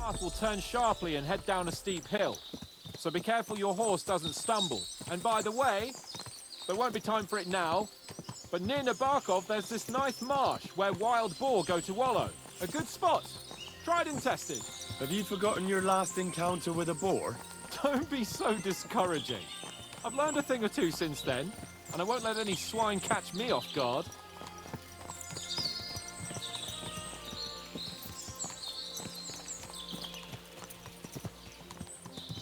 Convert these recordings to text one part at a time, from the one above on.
path will turn sharply and head down a steep hill. So be careful your horse doesn't stumble. And by the way, there won't be time for it now, but near Nabokov there's this nice marsh where wild boar go to wallow. A good spot. Tried and tested. Have you forgotten your last encounter with a boar? Don't be so discouraging. I've learned a thing or two since then, and I won't let any swine catch me off guard.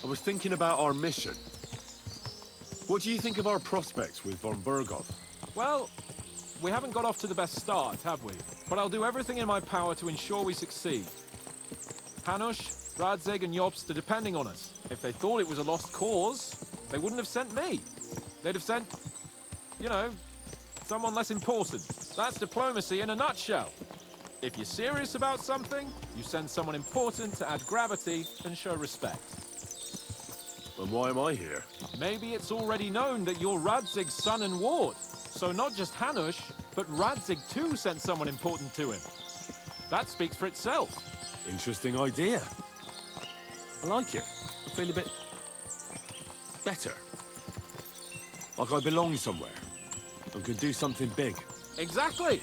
I was thinking about our mission. What do you think of our prospects with von Burgov? Well, we haven't got off to the best start, have we? But I'll do everything in my power to ensure we succeed. Hanush, Radzig and Jobst are depending on us. If they thought it was a lost cause, they wouldn't have sent me. They'd have sent, you know, someone less important. That's diplomacy in a nutshell. If you're serious about something, you send someone important to add gravity and show respect. And why am I here? Maybe it's already known that you're Radzig's son and ward. So not just Hanush, but Radzig too sent someone important to him. That speaks for itself. Interesting idea. I like it. I feel a bit better. Like I belong somewhere and can do something big. Exactly.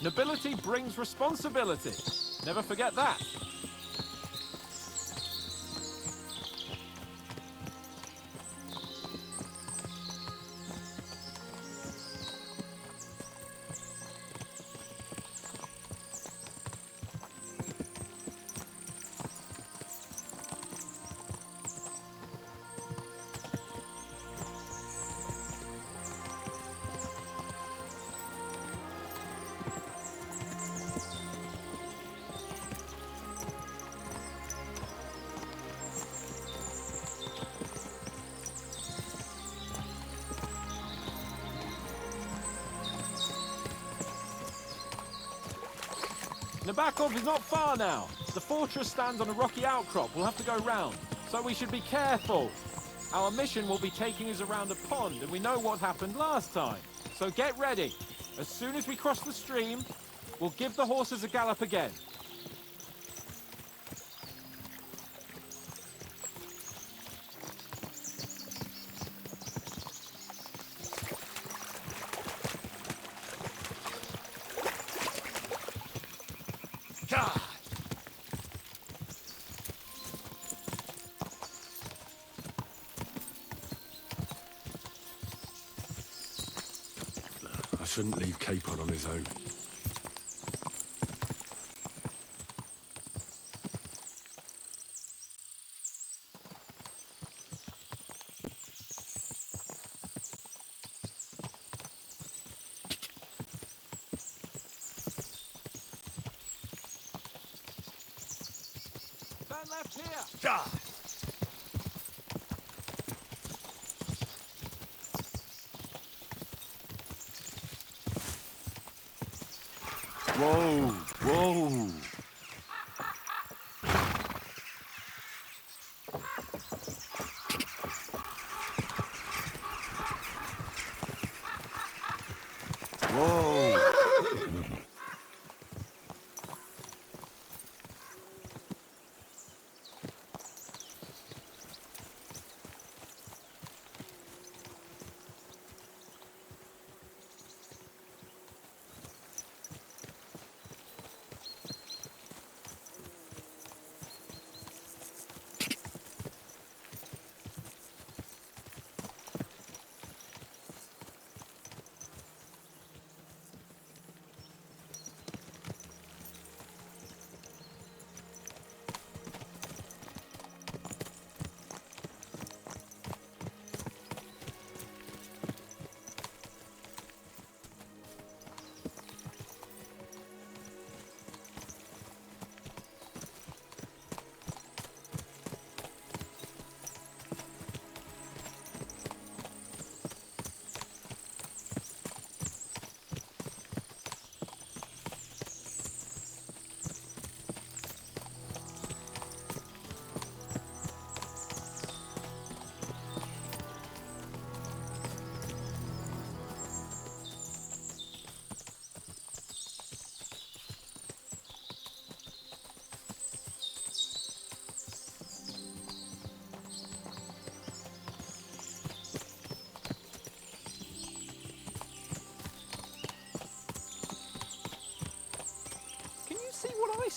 Nobility brings responsibility. Never forget that. Nabokov is not far now. The fortress stands on a rocky outcrop. We'll have to go round. So we should be careful. Our mission will be taking us around a pond, and we know what happened last time. So get ready. As soon as we cross the stream, we'll give the horses a gallop again. I shouldn't leave Capon on his own. Turn left here. Whoa! Whoa! Whoa!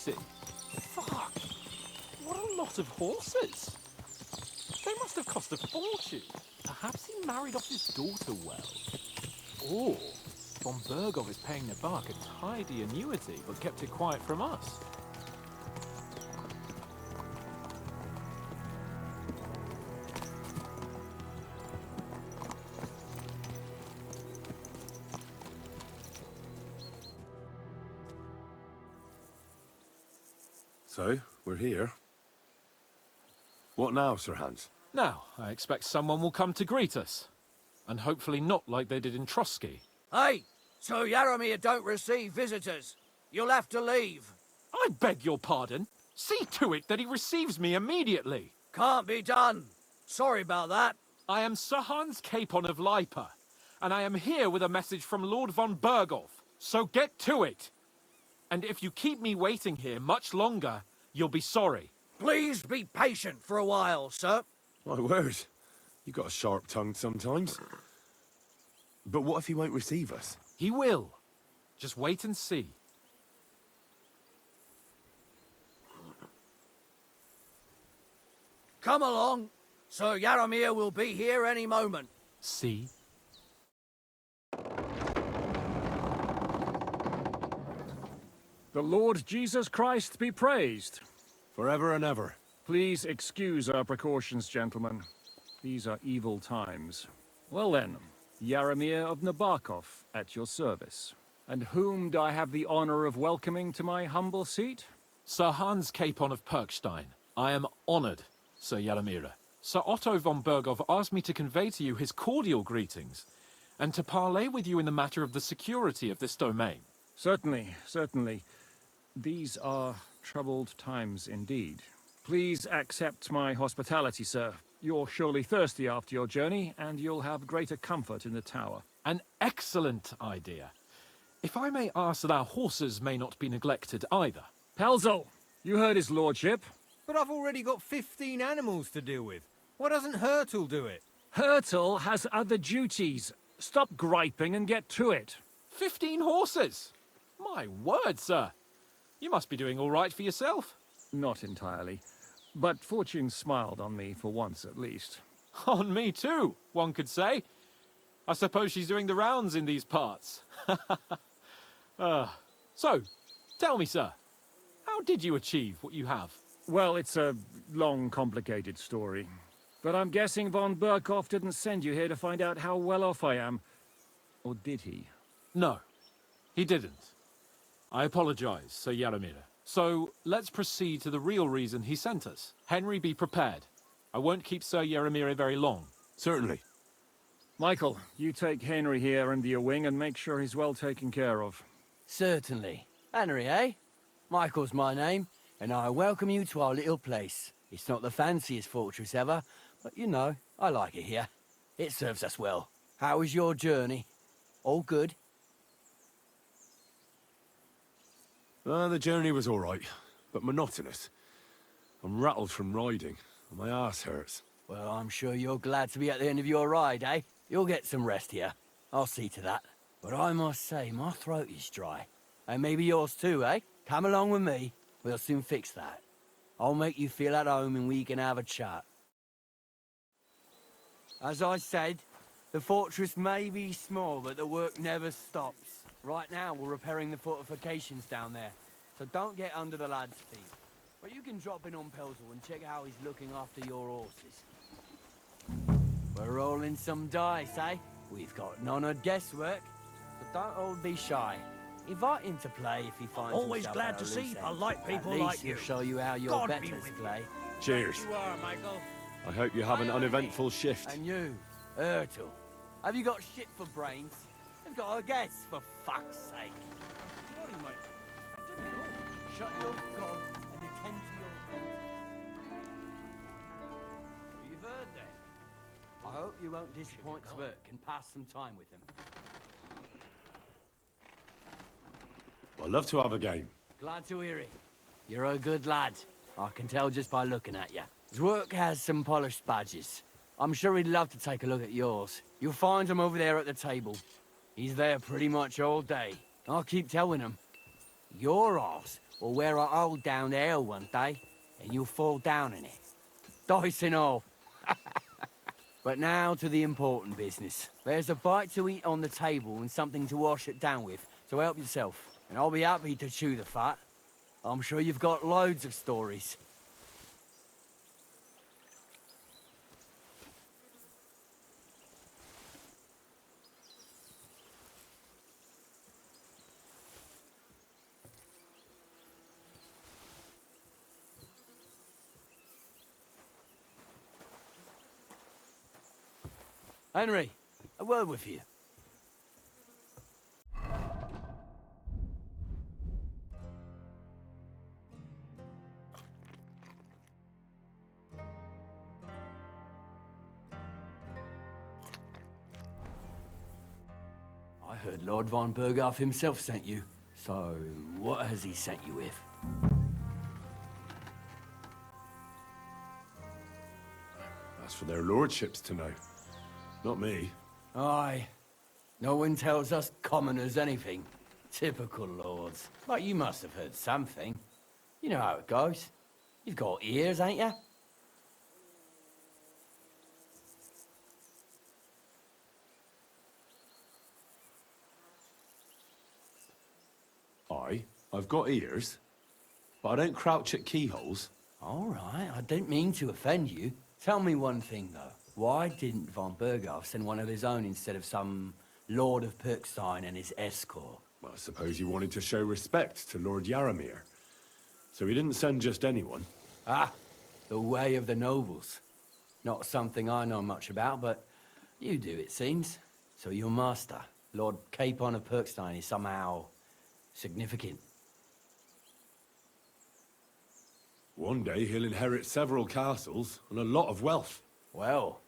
see. Fuck! What a lot of horses! They must have cost a fortune. Perhaps he married off his daughter well. Or von Bergov is paying Nabark a tidy annuity, but kept it quiet from us. So, we're here. What now, Sir Hans? Now, I expect someone will come to greet us. And hopefully not like they did in Trotsky. Hey, so Yaromir don't receive visitors. You'll have to leave. I beg your pardon. See to it that he receives me immediately. Can't be done. Sorry about that. I am Sir Hans Capon of Lipa, and I am here with a message from Lord von Bergov. So get to it. And if you keep me waiting here much longer, you'll be sorry. Please be patient for a while, sir. My word. You got a sharp tongue sometimes. But what if he won't receive us? He will. Just wait and see. Come along. Sir Yaromir will be here any moment. See? The Lord Jesus Christ be praised. Forever and ever. Please excuse our precautions, gentlemen. These are evil times. Well then, Yaromir of Nabarkov, at your service. And whom do I have the honor of welcoming to my humble seat? Sir Hans Capon of Perkstein. I am honored, Sir Yaromir. Sir Otto von Bergov asked me to convey to you his cordial greetings, and to parley with you in the matter of the security of this domain. Certainly, certainly. These are troubled times indeed. Please accept my hospitality, sir. You're surely thirsty after your journey, and you'll have greater comfort in the tower. An excellent idea. If I may ask that our horses may not be neglected either. Pelzel, you heard his lordship. But I've already got 15 animals to deal with. Why doesn't Hurtle do it? Hurtle has other duties. Stop griping and get to it. 15 horses! My word, sir. You must be doing all right for yourself. Not entirely. But fortune smiled on me for once at least. On me too, one could say. I suppose she's doing the rounds in these parts. So, tell me, sir, how did you achieve what you have? Well, it's a long, complicated story. But I'm guessing von Berkov didn't send you here to find out how well off I am. Or did he? No, he didn't. I apologize, Sir Yaromir. So, let's proceed to the real reason he sent us. Henry, be prepared. I won't keep Sir Yaromir very long. Certainly. Michael, you take Henry here under your wing and make sure he's well taken care of. Certainly. Henry, eh? Michael's my name, and I welcome you to our little place. It's not the fanciest fortress ever, but you know, I like it here. It serves us well. How was your journey? All good? The journey was all right, but monotonous. I'm rattled from riding, and my ass hurts. Well, I'm sure you're glad to be at the end of your ride, eh? You'll get some rest here. I'll see to that. But I must say, my throat is dry. And maybe yours too, eh? Come along with me. We'll soon fix that. I'll make you feel at home and we can have a chat. As I said, the fortress may be small, but the work never stops. Right now, we're repairing the fortifications down there, so don't get under the lad's feet. But you can drop in on Pelzel and check how he's looking after your horses. We're rolling some dice, eh? We've got none of guesswork, but don't all be shy. Invite him to play if he finds Always himself glad at to a see loose end. polite people At least like he'll you. show you how your God be betters with you. play. Cheers. You are, Michael. I hope you have an uneventful shift. And you, Ertul, have you got shit for brains? You've got a guess, for fuck's sake. Sorry, mate. I didn't know. Shut your gob and attend to your business. You've heard then. I hope you won't disappoint Svirk and pass some time with him. I'd love to have a game. Glad to hear it. You're a good lad. I can tell just by looking at you. Zwerk has some polished badges. I'm sure he'd love to take a look at yours. You'll find him over there at the table. He's there pretty much all day. I'll keep telling him. Your arse will wear a hole down the hill one day, and you'll fall down in it. Dice and all. But now to the important business. There's a bite to eat on the table and something to wash it down with, so help yourself. And I'll be happy to chew the fat. I'm sure you've got loads of stories. Henry, a word with you. I heard Lord von Berghoff himself sent you. So, what has he sent you with? That's for their lordships to know. Not me. Aye. No one tells us commoners anything. Typical lords. But you must have heard something. You know how it goes. You've got ears, ain't you? I've got ears, but I don't crouch at keyholes. All right, I don't mean to offend you. Tell me one thing, though. Why didn't von Berghoff send one of his own instead of some Lord of Perkstein and his escort? Well, I suppose he wanted to show respect to Lord Yaramir. So he didn't send just anyone. Ah, the way of the nobles. Not something I know much about, but you do, it seems. So your master, Lord Capon of Perkstein, is somehow significant. One day he'll inherit several castles and a lot of wealth. Well,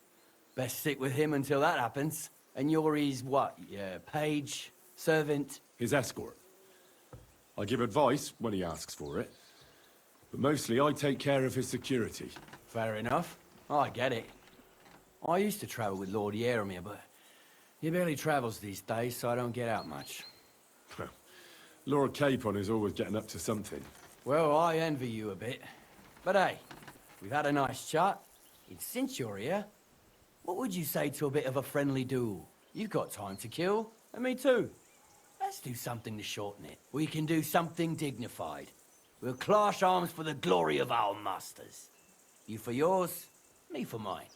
best stick with him until that happens. And you're his what? Yeah, page, servant? His escort. I give advice when he asks for it. But mostly I take care of his security. Fair enough. I get it. I used to travel with Lord Yaramir, but he barely travels these days, so I don't get out much. Lord Capon is always getting up to something. Well, I envy you a bit. But hey, we've had a nice chat. And since you're here, what would you say to a bit of a friendly duel? You've got time to kill, and me too. Let's do something to shorten it. We can do something dignified. We'll clash arms for the glory of our masters. You for yours, me for mine.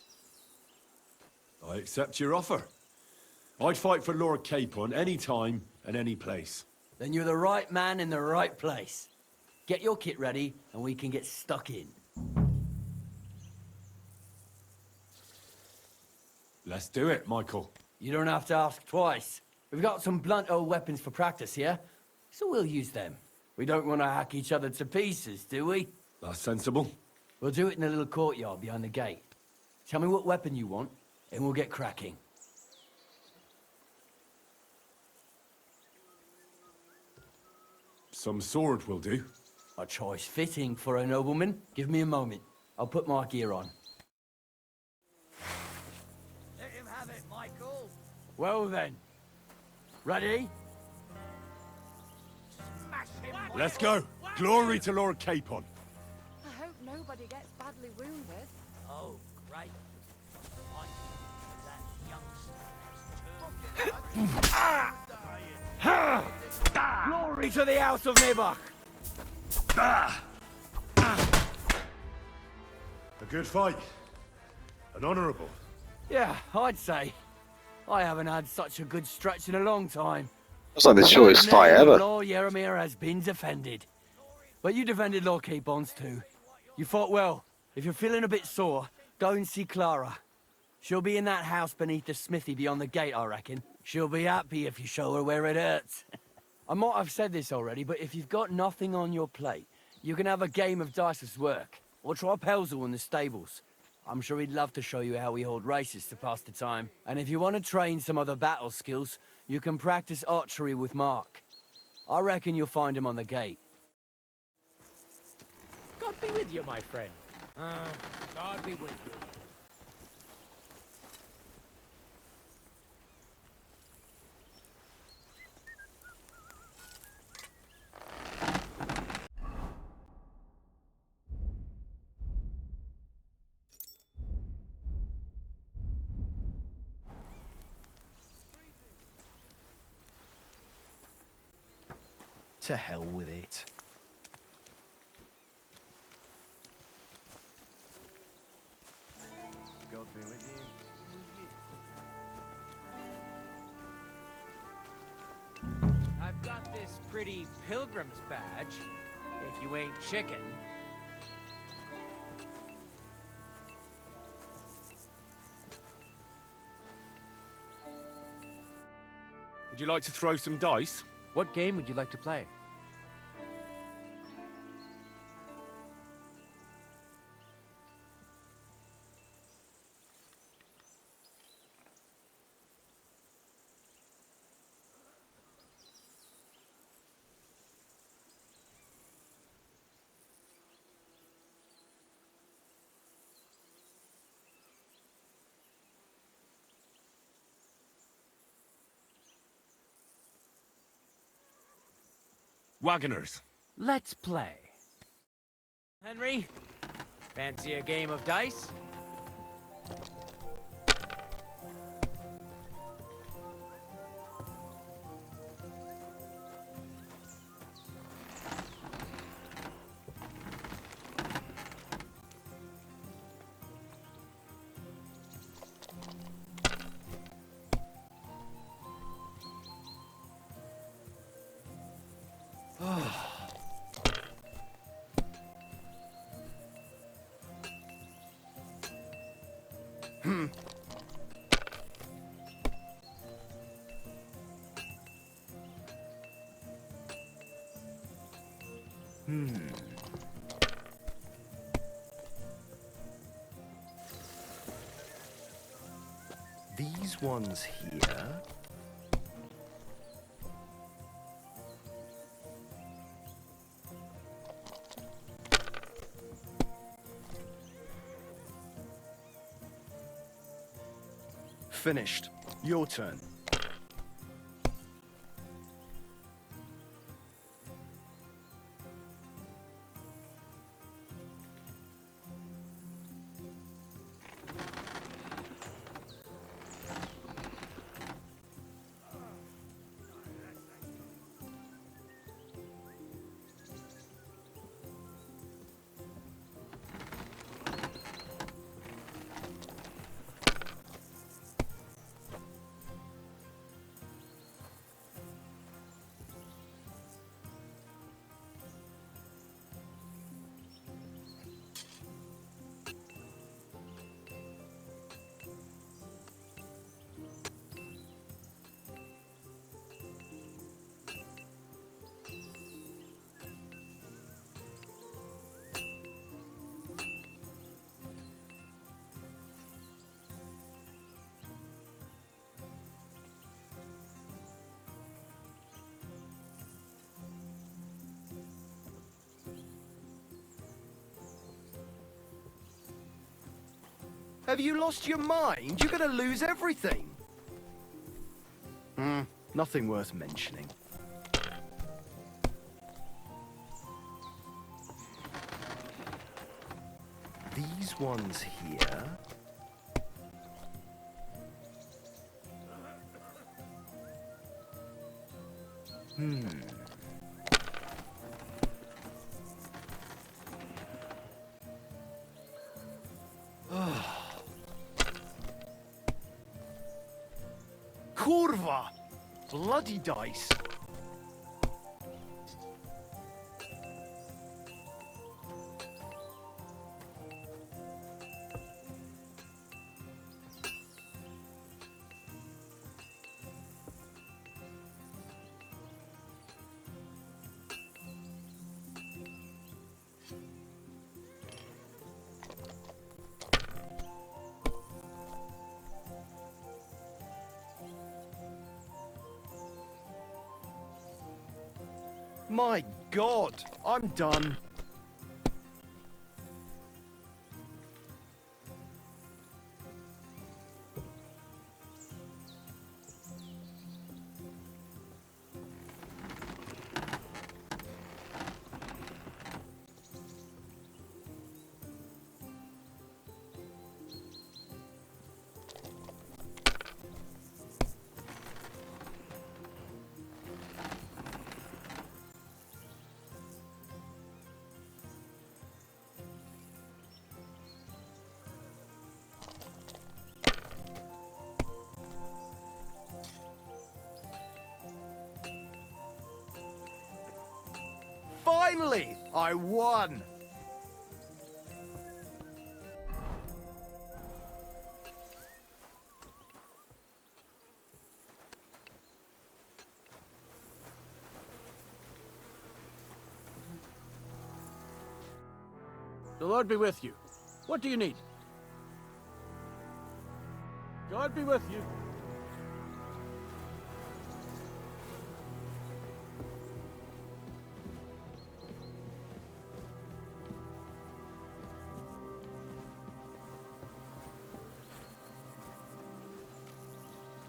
I accept your offer. I'd fight for Lord Capon any time and any place. Then you're the right man in the right place. Get your kit ready, and we can get stuck in. Let's do it, Michael. You don't have to ask twice. We've got some blunt old weapons for practice here, so we'll use them. We don't want to hack each other to pieces, do we? That's sensible. We'll do it in a little courtyard behind the gate. Tell me what weapon you want, and we'll get cracking. Some sword will do. A choice fitting for a nobleman. Give me a moment. I'll put my gear on. Let him have it, Michael. Well then. Ready? Smash him. Let's go. Glory to Lord Capon. I hope nobody gets badly wounded. Oh, great. That youngster. Glory to the House of Nebach! A good fight. An honourable. Yeah, I'd say. I haven't had such a good stretch in a long time. That's like the shortest fight name of ever. Lord Yaramir has been defended. But you defended Lord Capon's too. You fought well. If you're feeling a bit sore, go and see Clara. She'll be in that house beneath the smithy beyond the gate, I reckon. She'll be happy if you show her where it hurts. I might have said this already, but if you've got nothing on your plate, you can have a game of dice's work. Or try Pelzel in the stables. I'm sure he'd love to show you how we hold races to pass the time. And if you want to train some other battle skills, you can practice archery with Mark. I reckon you'll find him on the gate. God be with you, my friend. God be with you. To hell with it. God be with you. I've got this pretty pilgrim's badge. If you ain't chicken. Would you like to throw some dice? What game would you like to play? Wagoners. Let's play. Henry, fancy a game of dice? These ones here. Finished. Your turn. Have you lost your mind? You're gonna lose everything. Nothing worth mentioning. These ones here. Kurwa! Bloody dice. My God, I'm done. Finally! I won! The Lord be with you. What do you need? God be with you.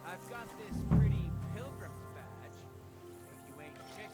I've got this pretty pilgrim's badge. If you ain't chicken.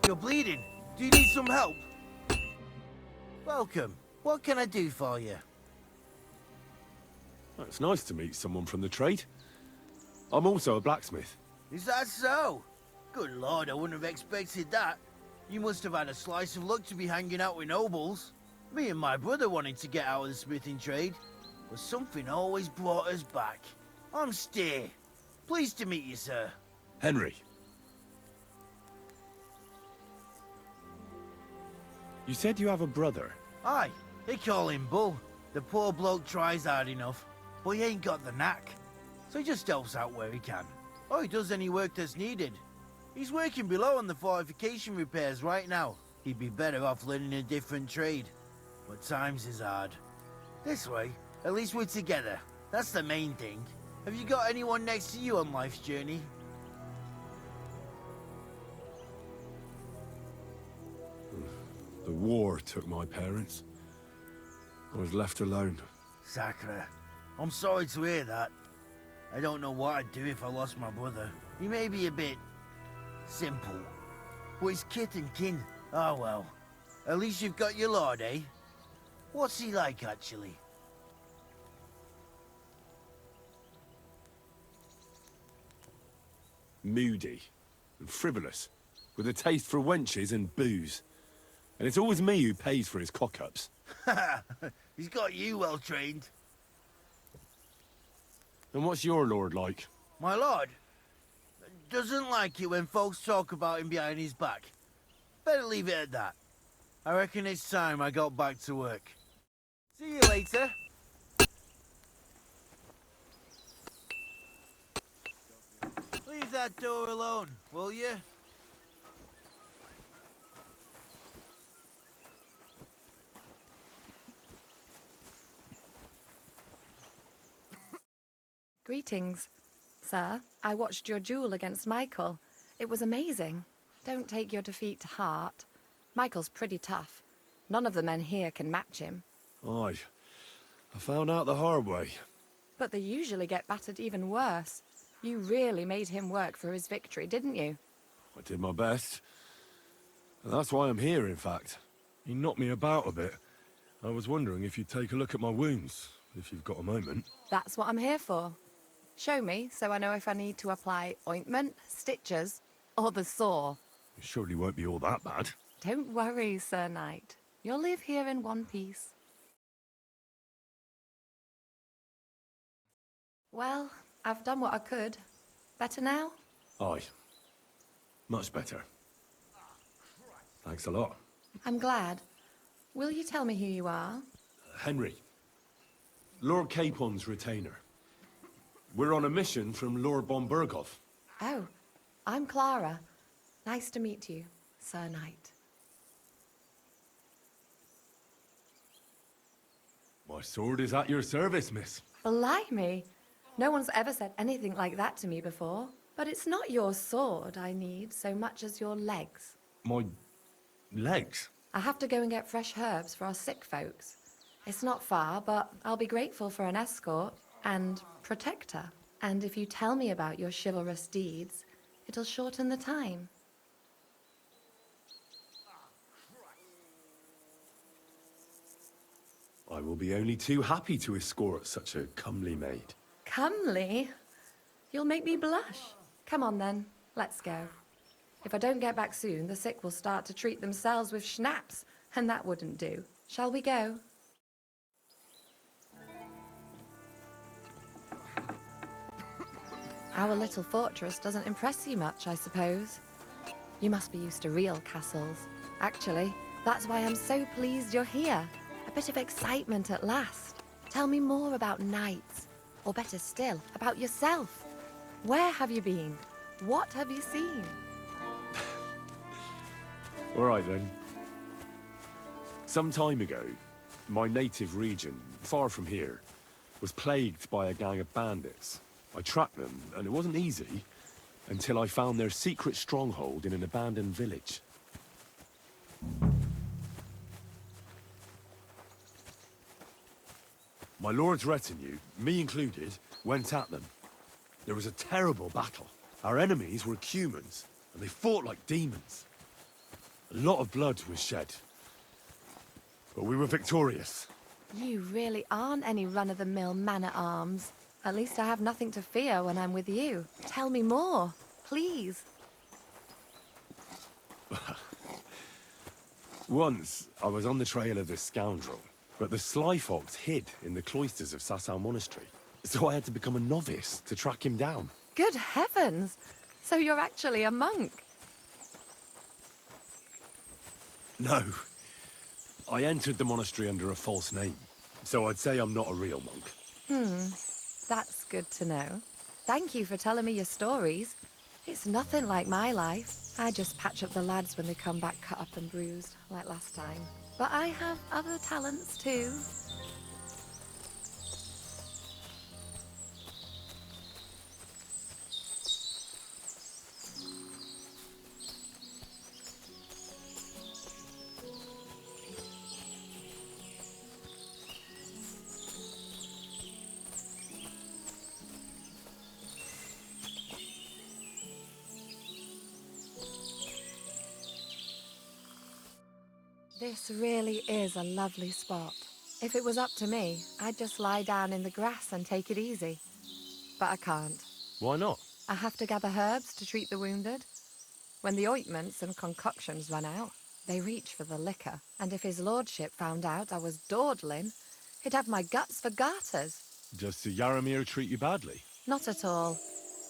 You're bleeding. Do you need some help? Welcome. What can I do for you? Well, it's nice to meet someone from the trade. I'm also a blacksmith. Is that so? Good lord, I wouldn't have expected that. You must have had a slice of luck to be hanging out with nobles. Me and my brother wanted to get out of the smithing trade, but something always brought us back. I'm Steer. Pleased to meet you, sir. Henry. You said you have a brother. Aye, they call him Bull. The poor bloke tries hard enough, but he ain't got the knack. So he just helps out where he can. Or he does any work that's needed. He's working below on the fortification repairs right now. He'd be better off learning a different trade. But times is hard. This way, at least we're together. That's the main thing. Have you got anyone next to you on life's journey? The war took my parents. I was left alone. Sacre. I'm sorry to hear that. I don't know what I'd do if I lost my brother. He may be a bit... simple. But he's kith and kin. Oh well. At least you've got your lord, eh? What's he like, actually? Moody and frivolous, with a taste for wenches and booze. And it's always me who pays for his cock-ups. He's got you well trained. And what's your lord like? My lord doesn't like it when folks talk about him behind his back. Better leave it at that. I reckon it's time I got back to work. See you later. Leave that door alone, will you? Greetings. Sir, I watched your duel against Michael. It was amazing. Don't take your defeat to heart. Michael's pretty tough. None of the men here can match him. Aye. I found out the hard way. But they usually get battered even worse. You really made him work for his victory, didn't you? I did my best. And that's why I'm here, in fact. He knocked me about a bit. I was wondering if you'd take a look at my wounds, if you've got a moment. That's what I'm here for. Show me, so I know if I need to apply ointment, stitches, or the saw. It surely won't be all that bad. Don't worry, Sir Knight. You'll live here in one piece. Well, I've done what I could. Better now? Aye. Much better. Thanks a lot. I'm glad. Will you tell me who you are? Henry. Lord Capon's retainer. We're on a mission from Lord von Burghoff. Oh, I'm Clara. Nice to meet you, Sir Knight. My sword is at your service, miss. Blimey! No one's ever said anything like that to me before. But it's not your sword I need so much as your legs. My legs? I have to go and get fresh herbs for our sick folks. It's not far, but I'll be grateful for an escort and protector. And if you tell me about your chivalrous deeds, It'll shorten the time. I will be only too happy to escort such a comely maid. Comely? You'll make me blush. Come on then, let's go. If I don't get back soon, the sick will start to treat themselves with schnapps, and that wouldn't do. Shall we go? Our little fortress doesn't impress you much, I suppose. You must be used to real castles. Actually, that's why I'm so pleased you're here. A bit of excitement at last. Tell me more about knights, or better still, about yourself. Where have you been? What have you seen? All right then. Some time ago, my native region, far from here, was plagued by a gang of bandits. I tracked them, and it wasn't easy, until I found their secret stronghold in an abandoned village. My lord's retinue, me included, went at them. There was a terrible battle. Our enemies were humans, and they fought like demons. A lot of blood was shed, but we were victorious. You really aren't any run-of-the-mill man-at-arms. At least I have nothing to fear when I'm with you. Tell me more, please. Once, I was on the trail of this scoundrel, but the sly fox hid in the cloisters of Sasau Monastery. So I had to become a novice to track him down. Good heavens! So you're actually a monk? No. I entered the monastery under a false name, so I'd say I'm not a real monk. That's good to know. Thank you for telling me your stories. It's nothing like my life. I just patch up the lads when they come back cut up and bruised, like last time. But I have other talents too. This really is a lovely spot. If it was up to me, I'd just lie down in the grass and take it easy. But I can't. Why not? I have to gather herbs to treat the wounded. When the ointments and concoctions run out, they reach for the liquor. And if his lordship found out I was dawdling, he'd have my guts for garters. Does Sir Yaramir treat you badly? Not at all.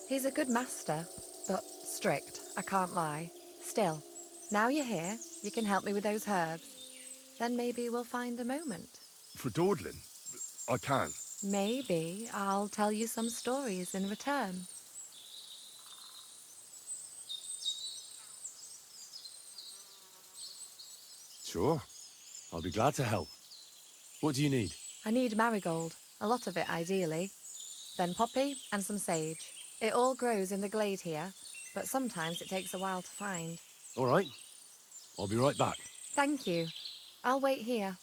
He's a good master, but strict, I can't lie. Still, now you're here, you can help me with those herbs. Then maybe we'll find a moment. For dawdling? I can. Maybe I'll tell you some stories in return. Sure. I'll be glad to help. What do you need? I need marigold, a lot of it ideally. Then poppy and some sage. It all grows in the glade here, but sometimes it takes a while to find. All right. I'll be right back. Thank you. I'll wait here.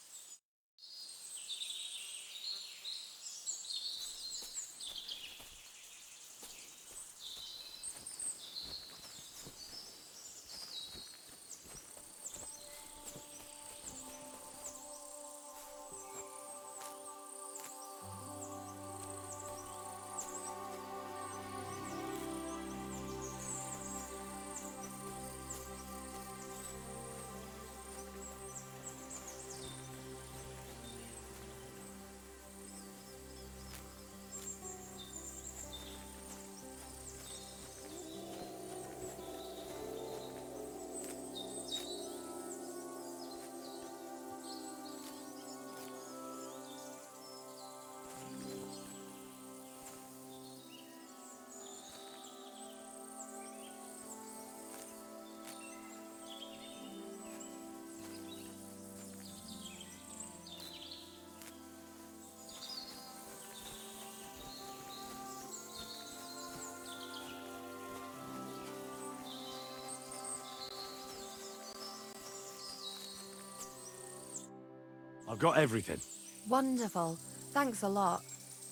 I've got everything. Wonderful. Thanks a lot.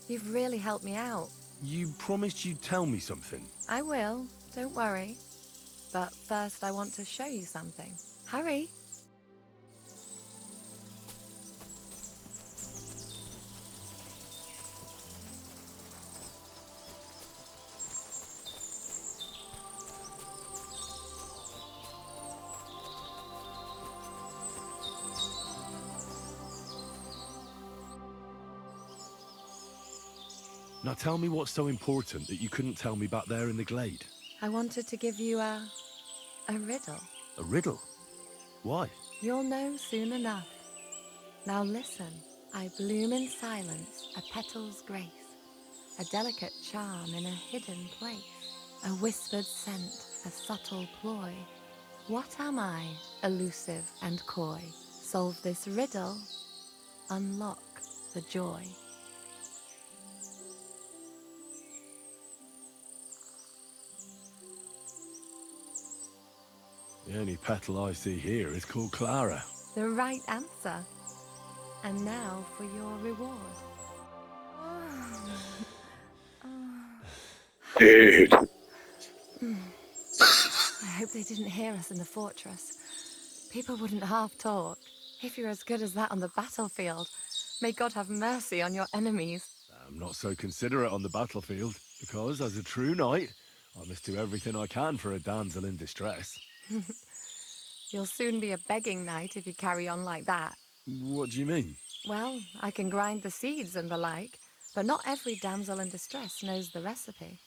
You've really helped me out. You promised you'd tell me something. I will. Don't worry. But first I want to show you something. Hurry! Now tell me what's so important that you couldn't tell me back there in the glade. I wanted to give you a riddle. A riddle? Why? You'll know soon enough. Now listen. I bloom in silence, a petal's grace, a delicate charm in a hidden place, a whispered scent, a subtle ploy. What am I, elusive and coy? Solve this riddle, unlock the joy. The only petal I see here is called Clara. The right answer. And now for your reward. Dude. I hope they didn't hear us in the fortress. People wouldn't half talk. If you're as good as that on the battlefield, may God have mercy on your enemies. I'm not so considerate on the battlefield, because as a true knight, I must do everything I can for a damsel in distress. You'll soon be a begging knight if you carry on like that. What do you mean? Well, I can grind the seeds and the like, but not every damsel in distress knows the recipe.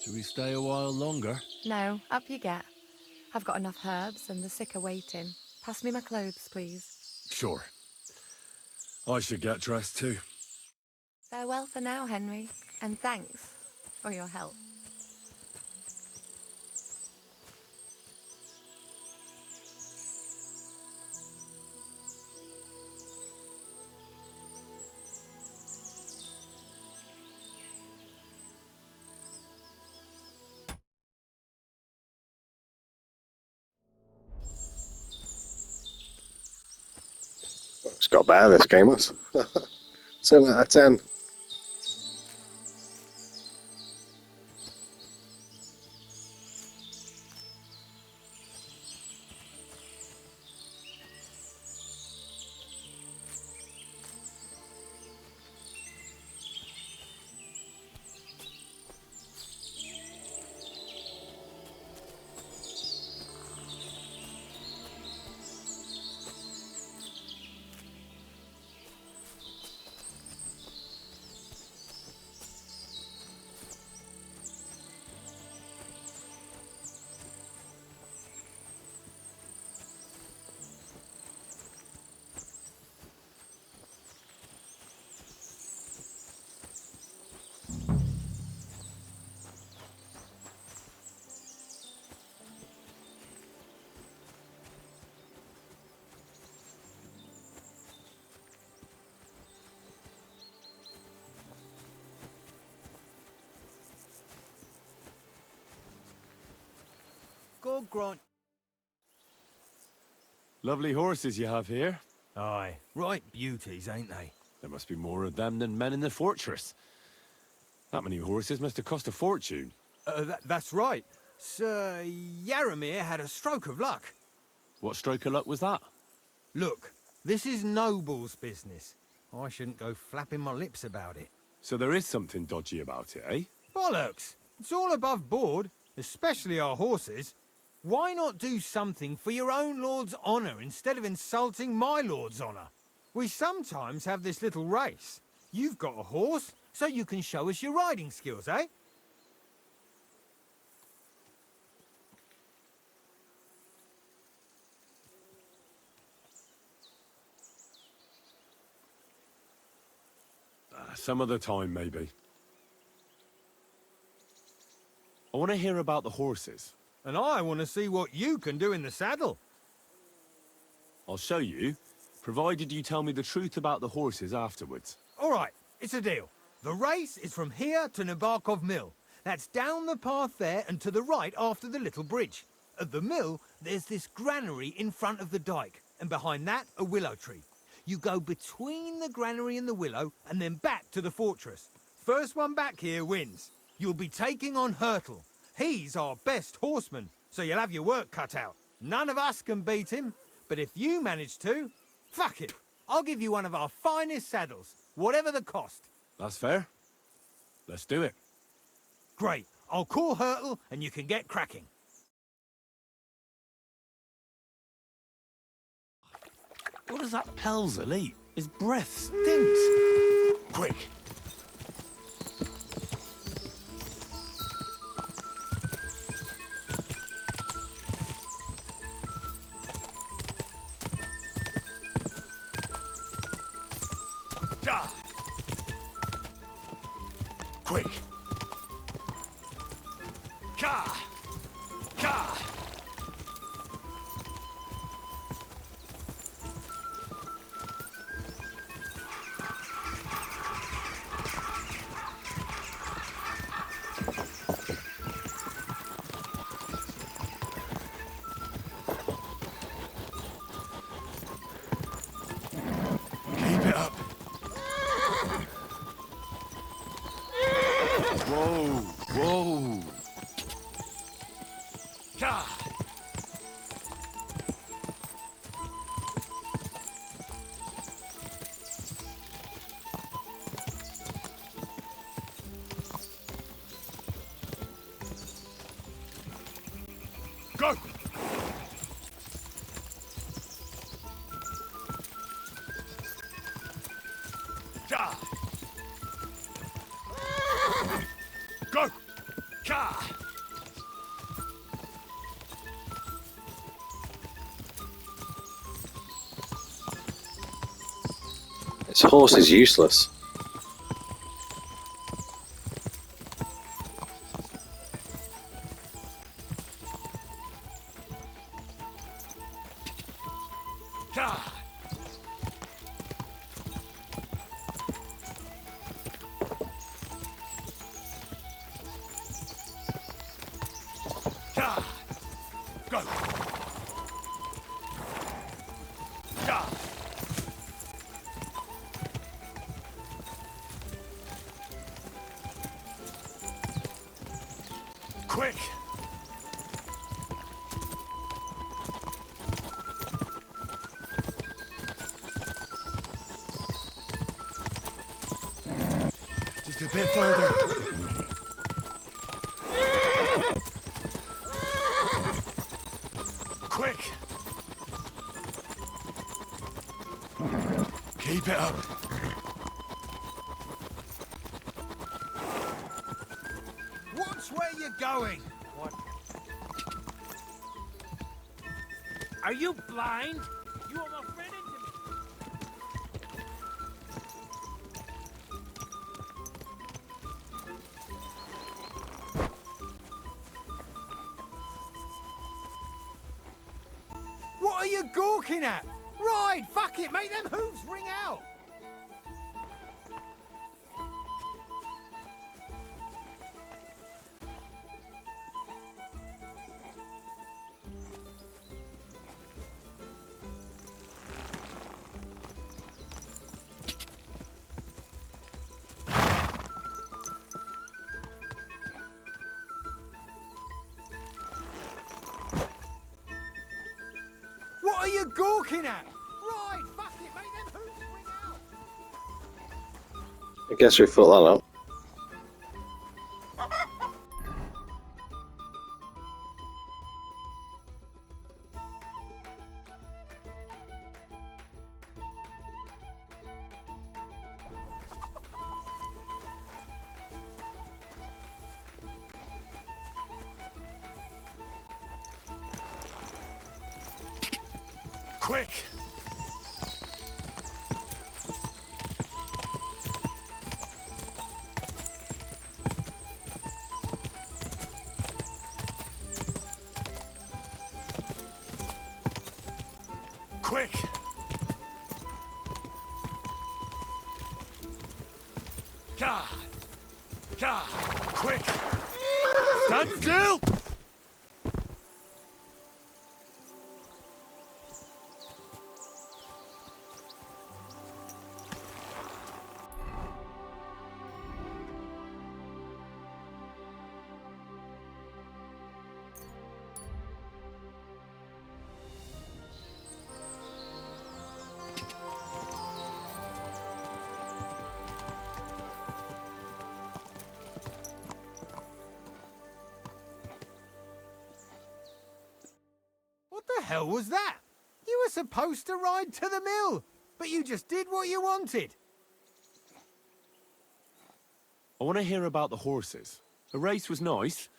Should we stay a while longer? No, up you get. I've got enough herbs and the sick are waiting. Pass me my clothes, please. Sure. I should get dressed too. Farewell for now, Henry, and thanks for your help. It's got better, this game was. 10 out of 10. God grant. Lovely horses you have here. Aye, right beauties, ain't they? There must be more of them than men in the fortress. That many horses must have cost a fortune. That's right. Sir Yaramir had a stroke of luck. What stroke of luck was that? Look, this is noble's business. I shouldn't go flapping my lips about it. So there is something dodgy about it, eh? Bollocks! It's all above board, especially our horses. Why not do something for your own lord's honour instead of insulting my lord's honour? We sometimes have this little race. You've got a horse, so you can show us your riding skills, eh? Some other time, maybe. I want to hear about the horses. And I want to see what you can do in the saddle. I'll show you, provided you tell me the truth about the horses afterwards. All right, it's a deal. The race is from here to Nabarkov Mill. That's down the path there and to the right after the little bridge. At the mill, there's this granary in front of the dike, and behind that, a willow tree. You go between the granary and the willow, and then back to the fortress. first one back here wins. You'll be taking on Hurtle. He's our best horseman, so you'll have your work cut out. None of us can beat him, but if you manage to, fuck it. I'll give you one of our finest saddles, whatever the cost. That's fair. Let's do it. Great. I'll call Hurtle and you can get cracking. What does that Pelzer eat? His breath stinks. Quick. Ah. Quick. Ka. Ka. Keep it up. Whoa, whoa. Ka. Go. Ka. Go. Ka. This horse is useless. Ka. Ka. Go. Ka. Quick. Just a bit further. Quick. Keep it up. Watch where you're going. What? Are you blind? You almost ran into me. What are you gawking at? Ride! Fuck it! Make them hooves ring out! What are you gawking at? Ride! Fuck it! Make them hooves ring out! I guess we thought that out. Quick. Quick. Ka. Ka. Quick. Stand still. hell was that? You were supposed to ride to the mill, but you just did what you wanted. I want to hear about the horses. The race was nice,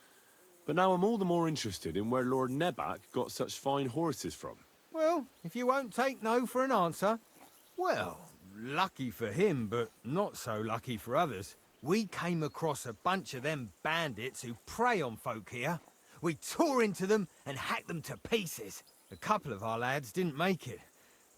but now I'm all the more interested in where Lord Neback got such fine horses from. Well, if you won't take no for an answer, well, lucky for him, but not so lucky for others. We came across a bunch of them bandits who prey on folk here. We tore into them and hacked them to pieces. A couple of our lads didn't make it.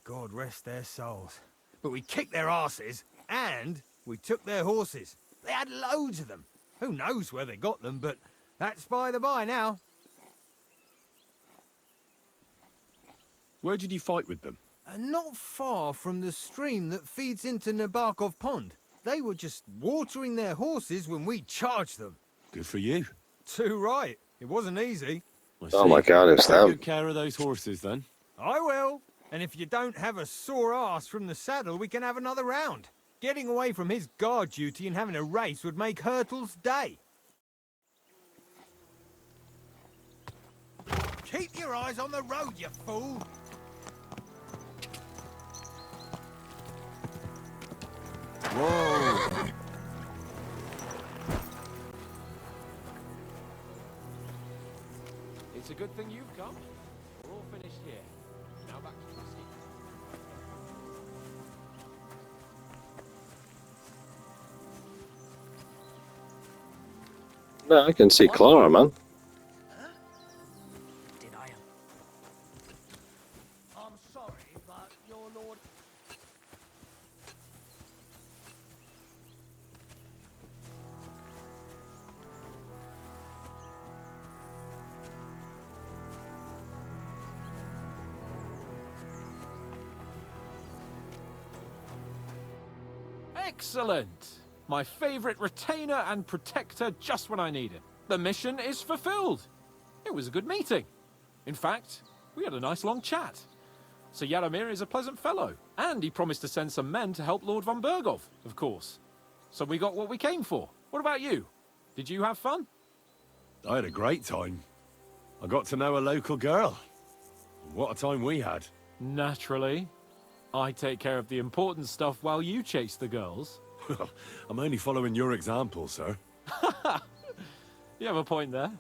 God rest their souls. But we kicked their asses, and we took their horses. They had loads of them. Who knows where they got them, but that's by the by now. Where did you fight with them? Not far from the stream that feeds into Nabokov Pond. They were just watering their horses when we charged them. Good for you. Too right. It wasn't easy. Oh my God, it's Take them. good care of those horses, then. I will. And if you don't have a sore ass from the saddle, we can have another round. Getting away from his guard duty and having a race would make Hurtle's day. Keep your eyes on the road, you fool! Whoa! It's a good thing you've come. We're all finished here. Now back to the ski. No, I can see Clara, man. Did I? I'm sorry, but your lord... Excellent! My favorite retainer and protector just when I need it. The mission is fulfilled. It was a good meeting. In fact, we had a nice long chat. Sir Yaramir is a pleasant fellow, and he promised to send some men to help Lord von Bergov, of course. So we got what we came for. What about you? Did you have fun? I had a great time. I got to know a local girl. What a time we had. Naturally. I take care of the important stuff while you chase the girls. I'm only following your example, sir. You have a point there.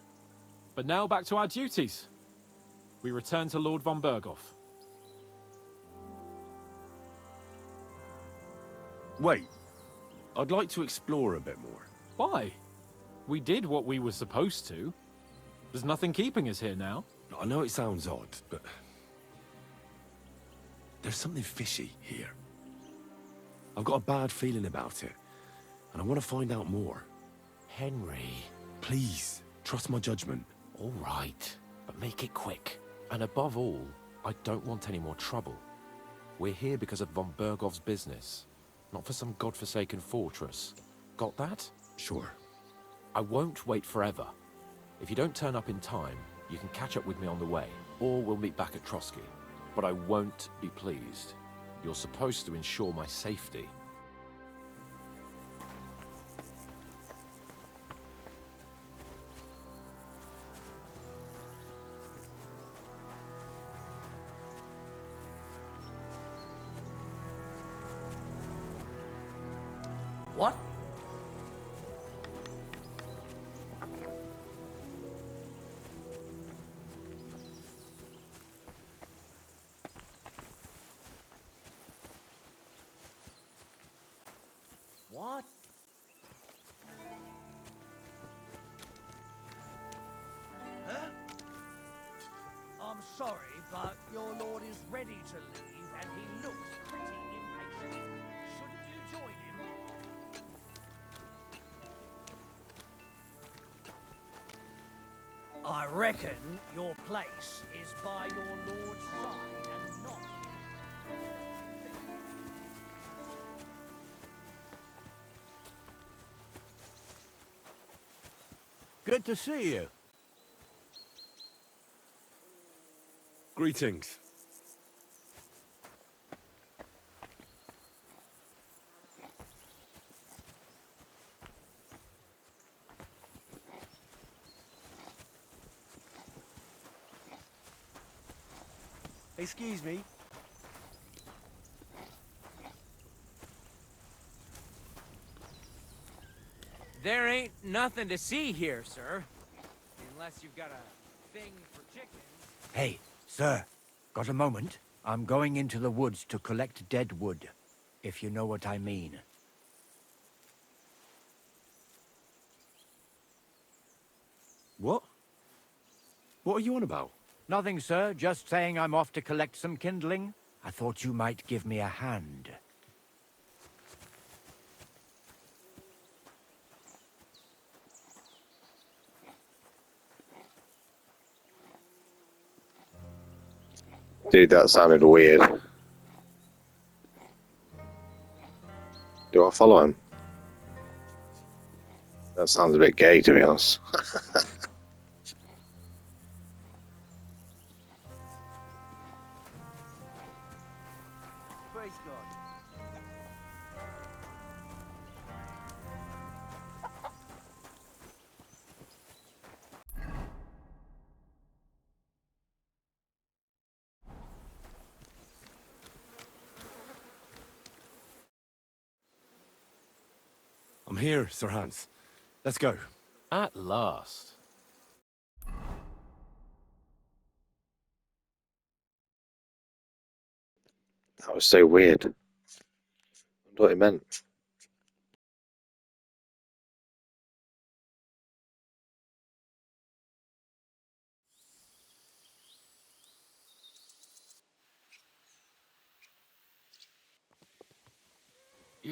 But now back to our duties. We return to Lord von Bergov. Wait. I'd like to explore a bit more. Why? We did what we were supposed to. There's nothing keeping us here now. I know it sounds odd, but... there's something fishy here. I've got a bad feeling about it, and I want to find out more. Henry. Please, trust my judgment. All right, but make it quick. And above all, I don't want any more trouble. We're here because of von Bergov's business, not for some godforsaken fortress. Got that? Sure. I won't wait forever. If you don't turn up in time, you can catch up with me on the way, or we'll meet back at Trotsky. But I won't be pleased. You're supposed to ensure my safety. What? What? Huh? I'm sorry, but your lord is ready to leave, and he looks pretty impatient. Shouldn't you join him? I reckon your place is by your lord's side and not... Good to see you. Greetings. Excuse me. There ain't nothing to see here, sir. Unless you've got a thing for chickens. Hey, sir, got a moment? I'm going into the woods to collect dead wood, if you know what I mean. What? What are you on about? Nothing, sir. Just saying I'm off to collect some kindling. I thought you might give me a hand. Dude, that sounded weird. Do I follow him? That sounds a bit gay, to be honest. Praise God. I'm here, Sir Hans. Let's go. At last. That was so weird. I wonder what it meant.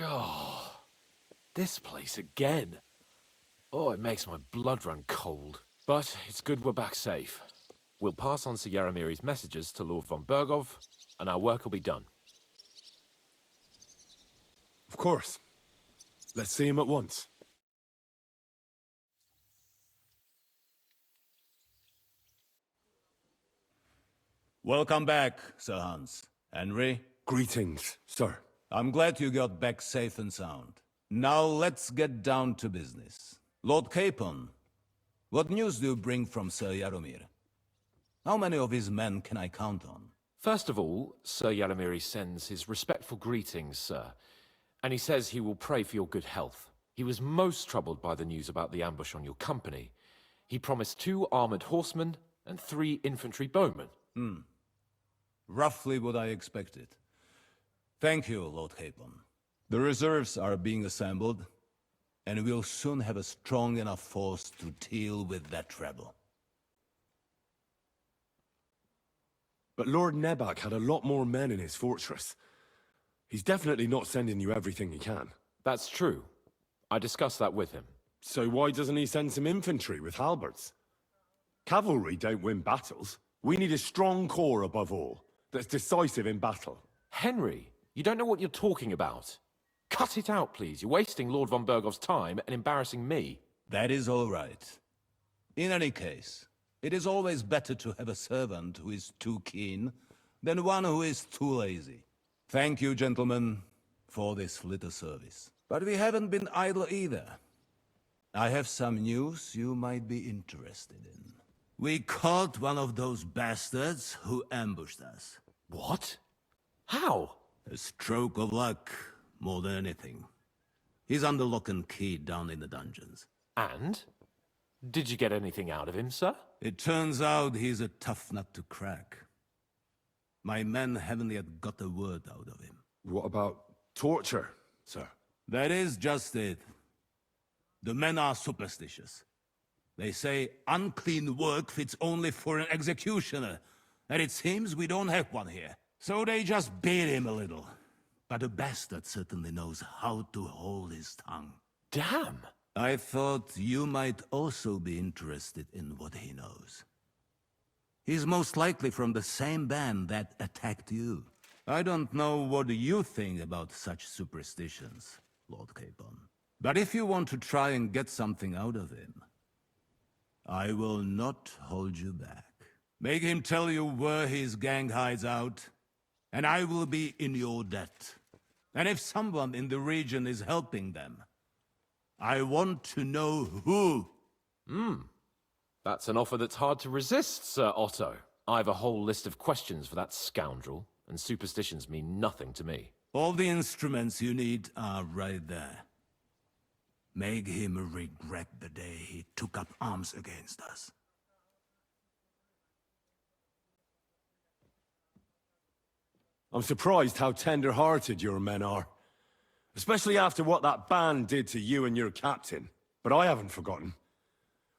Oh, this place again. Oh, it makes my blood run cold. But it's good we're back safe. We'll pass on Sir Yaromir's messages to Lord von Bergov, and our work will be done. Of course. Let's see him at once. Welcome back, Sir Hans. Henry, Greetings, sir. I'm glad you got back safe and sound. Now let's get down to business. Lord Capon, what news do you bring from Sir Yaromir? How many of his men can I count on? First of all, Sir Yaromir sends his respectful greetings, sir. And he says he will pray for your good health. He was most troubled by the news about the ambush on your company. He promised 2 armored horsemen and 3 infantry bowmen. Roughly what I expected. Thank you, Lord Capon. The reserves are being assembled, and we'll soon have a strong enough force to deal with that treble. But Lord Nebak had a lot more men in his fortress. He's definitely not sending you everything he can. That's true. I discussed that with him. So why doesn't he send some infantry with halberds? Cavalry don't win battles. We need a strong corps above all, that's decisive in battle. Henry, you don't know what you're talking about. Cut it out, please. You're wasting Lord von Bergov's time and embarrassing me. That is all right. In any case, it is always better to have a servant who is too keen than one who is too lazy. Thank you, gentlemen, for this little service. But we haven't been idle either. I have some news you might be interested in. We caught one of those bastards who ambushed us. What? How? A stroke of luck, more than anything. He's under lock and key down in the dungeons. And? Did you get anything out of him, sir? It turns out he's a tough nut to crack. My men haven't yet got a word out of him. What about torture, sir? That is just it. The men are superstitious. They say unclean work fits only for an executioner, and it seems we don't have one here. So they just beat him a little. But the bastard certainly knows how to hold his tongue. Damn! I thought you might also be interested in what he knows. He's most likely from the same band that attacked you. I don't know what you think about such superstitions, Lord Capon. But if you want to try and get something out of him, I will not hold you back. Make him tell you where his gang hides out, and I will be in your debt. And if someone in the region is helping them, I want to know who. That's an offer that's hard to resist, Sir Otto. I have a whole list of questions for that scoundrel, and superstitions mean nothing to me. All the instruments you need are right there. Make him regret the day he took up arms against us. I'm surprised how tender-hearted your men are. Especially after what that band did to you and your captain. But I haven't forgotten.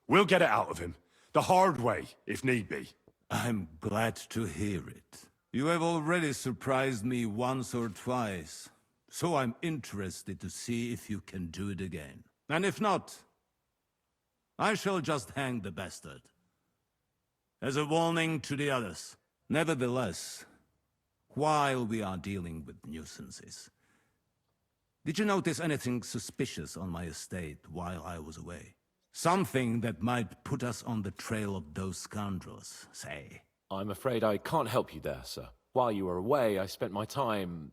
We'll get it out of him. The hard way, if need be. I'm glad to hear it. You have already surprised me once or twice, so I'm interested to see if you can do it again. And if not, I shall just hang the bastard. As a warning to the others. Nevertheless, while we are dealing with nuisances, did you notice anything suspicious on my estate while I was away? Something that might put us on the trail of those scoundrels, say. I'm afraid I can't help you there, sir. While you were away, I spent my time,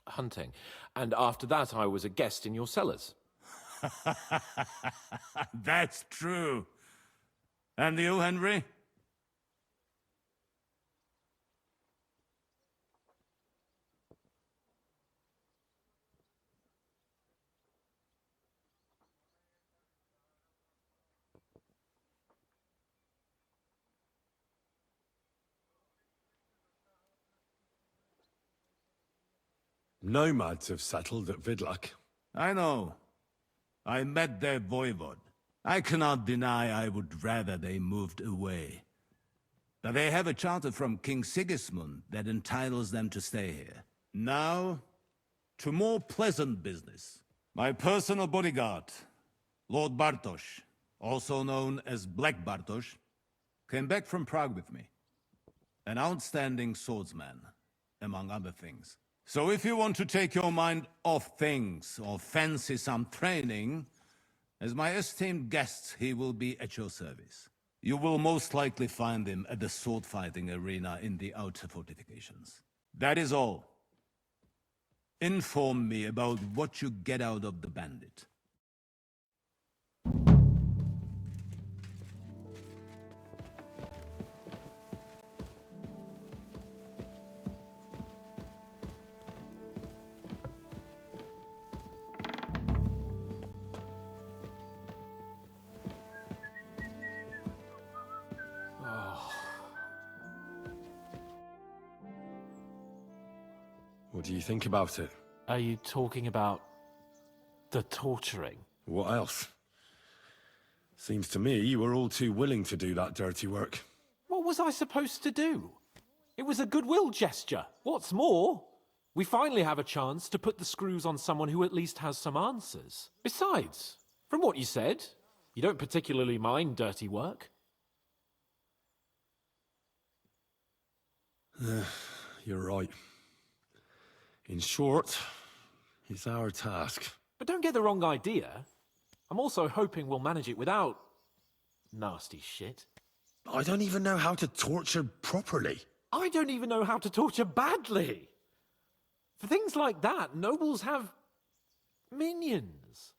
hunting. And after that, I was a guest in your cellars. That's true. And you, Henry? Nomads have settled at Vidlak. I know. I met their voivod. I cannot deny I would rather they moved away. But they have a charter from King Sigismund that entitles them to stay here. Now, to more pleasant business. My personal bodyguard, Lord Bartosz, also known as Black Bartosz, came back from Prague with me. An outstanding swordsman, among other things. So if you want to take your mind off things or fancy some training, as my esteemed guest, he will be at your service. You will most likely find him at the sword-fighting arena in the outer fortifications. That is all. Inform me about what you get out of the bandit. What do you think about it? Are you talking about the torturing? What else? Seems to me you were all too willing to do that dirty work. What was I supposed to do? It was a goodwill gesture. What's more, we finally have a chance to put the screws on someone who at least has some answers. Besides, from what you said, you don't particularly mind dirty work. You're right. In short, it's our task. But don't get the wrong idea. I'm also hoping we'll manage it without nasty shit. I don't even know how to torture properly. I don't even know how to torture badly. For things like that, nobles have minions.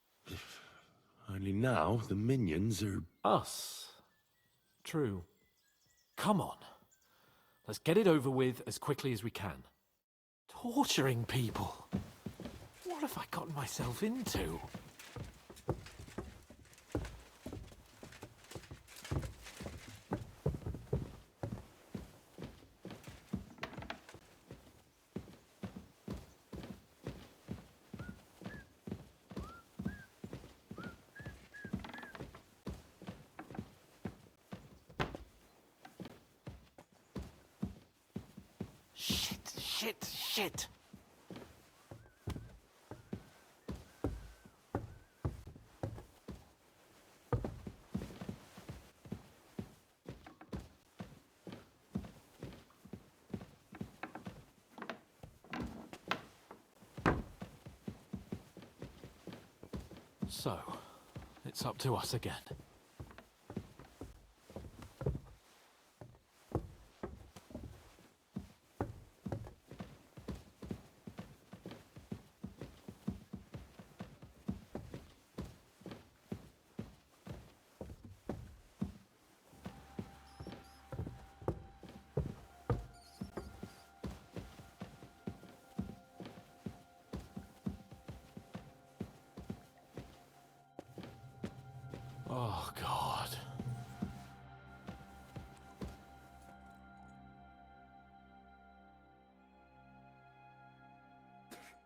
Only now the minions are... Us. True. Come on. Let's get it over with as quickly as we can. Torturing people. What have I gotten myself into? Shit! So, it's up to us again.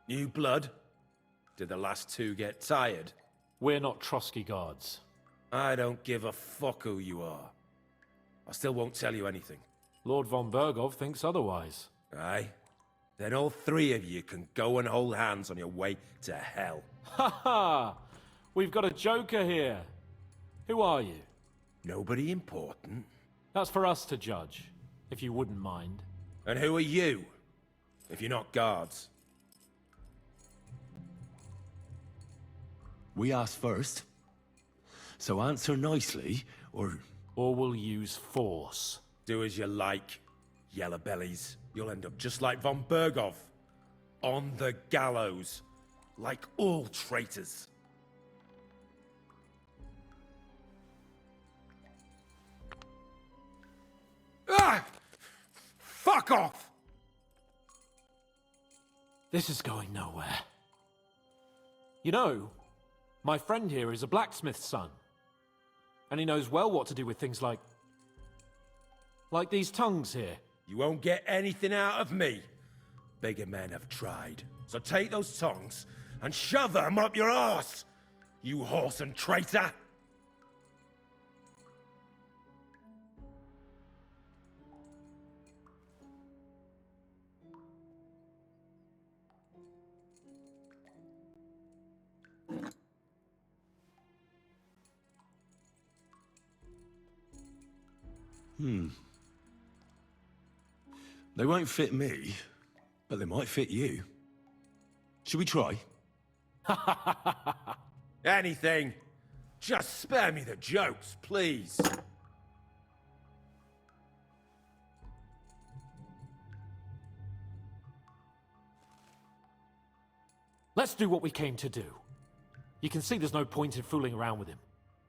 New blood? Did the last two get tired? We're not Trotsky guards. I don't give a fuck who you are. I still won't tell you anything. Lord von Bergov thinks otherwise. Aye? Then all three of you can go and hold hands on your way to hell. Ha ha! We've got a joker here. Who are you? Nobody important. That's for us to judge, if you wouldn't mind. And who are you? If you're not guards. We asked first. So answer nicely, or... Or we'll use force. Do as you like, yellow bellies. You'll end up just like von Bergov. On the gallows. Like all traitors. Ah! Fuck off! This is going nowhere. You know, my friend here is a blacksmith's son. And he knows well what to do with things like these tongues here. You won't get anything out of me. Bigger men have tried. So take those tongs and shove them up your arse, you horse and traitor! They won't fit me, but they might fit you. Should we try? Anything. Just spare me the jokes, please. Let's do what we came to do. You can see there's no point in fooling around with him.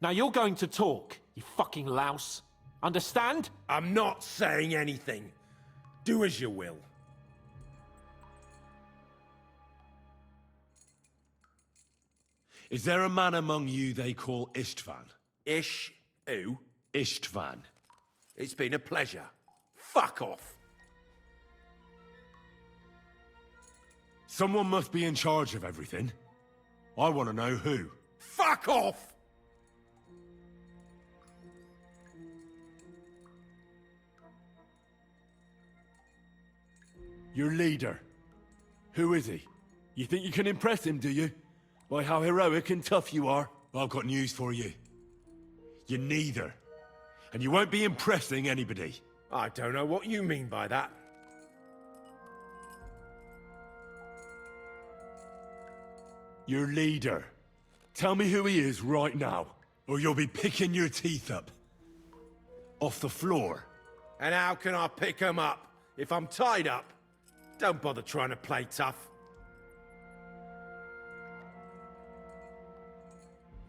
Now you're going to talk, you fucking louse. Understand? I'm not saying anything. Do as you will. Is there a man among you they call Istvan? Ish? Who? Istvan. It's been a pleasure. Fuck off. Someone must be in charge of everything. I want to know who. Fuck off! Your leader. Who is he? You think you can impress him, do you? By how heroic and tough you are? I've got news for you. You're neither. And you won't be impressing anybody. I don't know what you mean by that. Your leader. Tell me who he is right now, or you'll be picking your teeth up. Off the floor. And how can I pick 'em up if I'm tied up? Don't bother trying to play tough.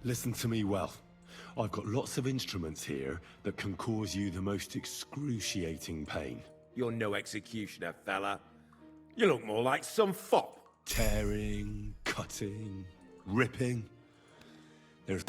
Listen to me well. I've got lots of instruments here that can cause you the most excruciating pain. You're no executioner, fella. You look more like some fop. Tearing, cutting, ripping. There's